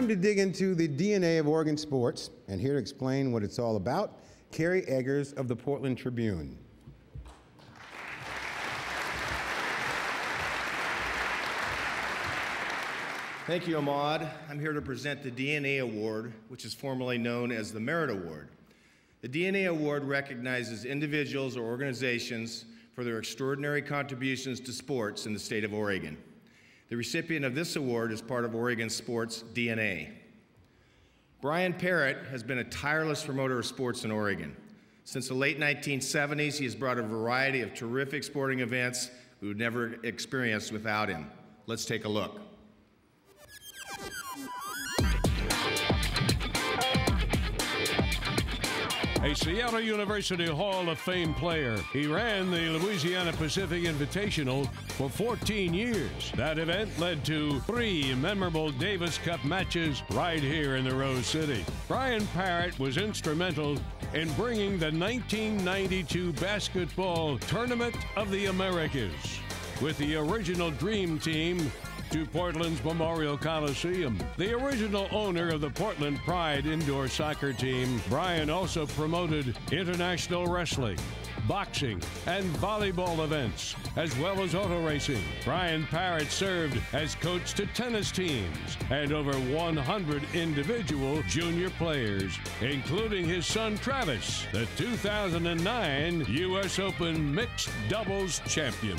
to dig into the DNA of Oregon sports, and here to explain what it's all about, Kerry Eggers of the Portland Tribune. Thank you, Ahmad. I'm here to present the DNA Award, which is formerly known as the Merit Award. The DNA Award recognizes individuals or organizations for their extraordinary contributions to sports in the state of Oregon. The recipient of this award is part of Oregon sports DNA. Brian Parrott has been a tireless promoter of sports in Oregon. Since the late 1970s, he has brought a variety of terrific sporting events we would never experience without him. Let's take a look. A Seattle University Hall of Fame player. He ran the Louisiana Pacific Invitational for 14 years. That event led to 3 memorable Davis Cup matches right here in the Rose City. Brian Parrott was instrumental in bringing the 1992 Basketball Tournament of the Americas with the original Dream Team to Portland's Memorial Coliseum. The original owner of the Portland Pride indoor soccer team, Brian also promoted international wrestling, boxing, and volleyball events, as well as auto racing. Brian Parrott served as coach to tennis teams and over 100 individual junior players, including his son Travis, the 2009 U.S. Open mixed doubles champion.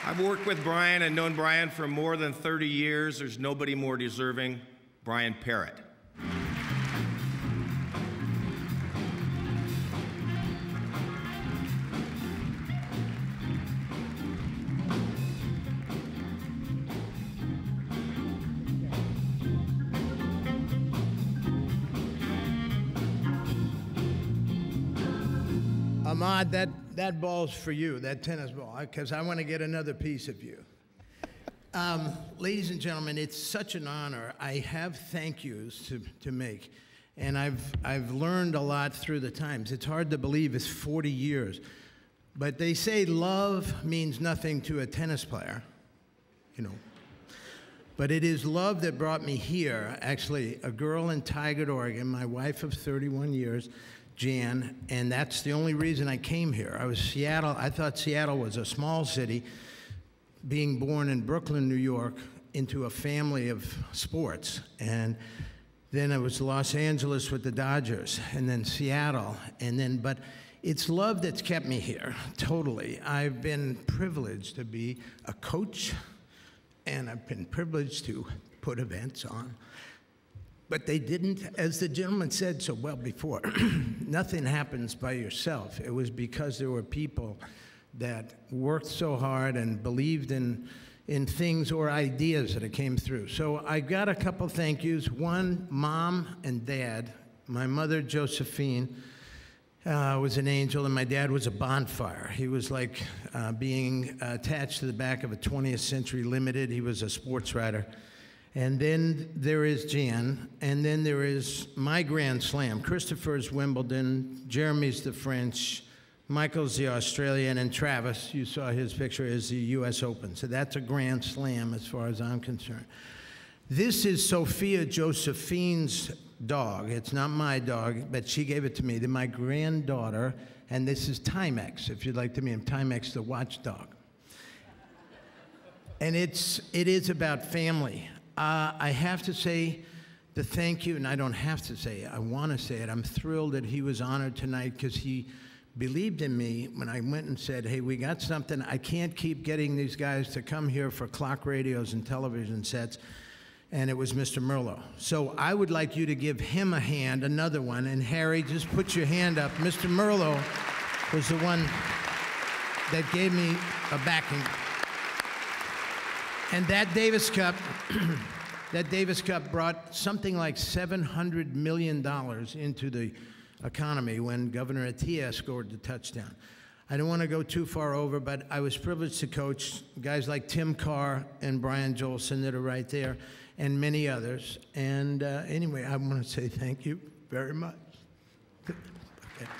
I've worked with Brian and known Brian for more than 30 years. There's nobody more deserving. Brian Parrott. Ahmad, that ball's for you, that tennis ball, because I want to get another piece of you. Ladies and gentlemen, it's such an honor. I have thank yous to make, and I've learned a lot through the times. It's hard to believe it's 40 years, but they say love means nothing to a tennis player, you know. But it is love that brought me here. Actually, a girl in Tigard, Oregon, my wife of 31 years, Jan, and that's the only reason I came here. I thought Seattle was a small city, being born in Brooklyn, New York, into a family of sports. And then it was Los Angeles with the Dodgers, and then Seattle, but it's love that's kept me here, totally. I've been privileged to be a coach, and I've been privileged to put events on. But they didn't, as the gentleman said so well before, nothing happens by yourself. It was because there were people that worked so hard and believed in things or ideas that came through. So I got a couple thank yous. One, Mom and Dad. My mother, Josephine, was an angel, and my dad was a bonfire. He was like being attached to the back of a 20th Century Limited. He was a sports writer. And then there is Jan, and then there is my Grand Slam. Christopher's Wimbledon, Jeremy's the French, Michael's the Australian, and Travis, you saw his picture, is the US Open. So that's a Grand Slam as far as I'm concerned. This is Sophia Josephine's dog. It's not my dog, but she gave it to me. They're my granddaughter, and this is Timex, if you'd like to meet him. Timex, the watchdog. And it is about family. I have to say the thank you, and I don't have to say it, I want to say it. I'm thrilled that he was honored tonight because he believed in me when I went and said, hey, we got something. I can't keep getting these guys to come here for clock radios and television sets. And it was Mr. Merlo. So I would like you to give him a hand, another one. And Harry, just put your hand up. Mr. Merlo was the one that gave me a backing. And that Davis Cup, brought something like $700 million into the economy when Governor Atiyeh scored the touchdown. I don't want to go too far over, but I was privileged to coach guys like Tim Carr and Brian Jolson that are right there, and many others. And anyway, I want to say thank you very much. Okay.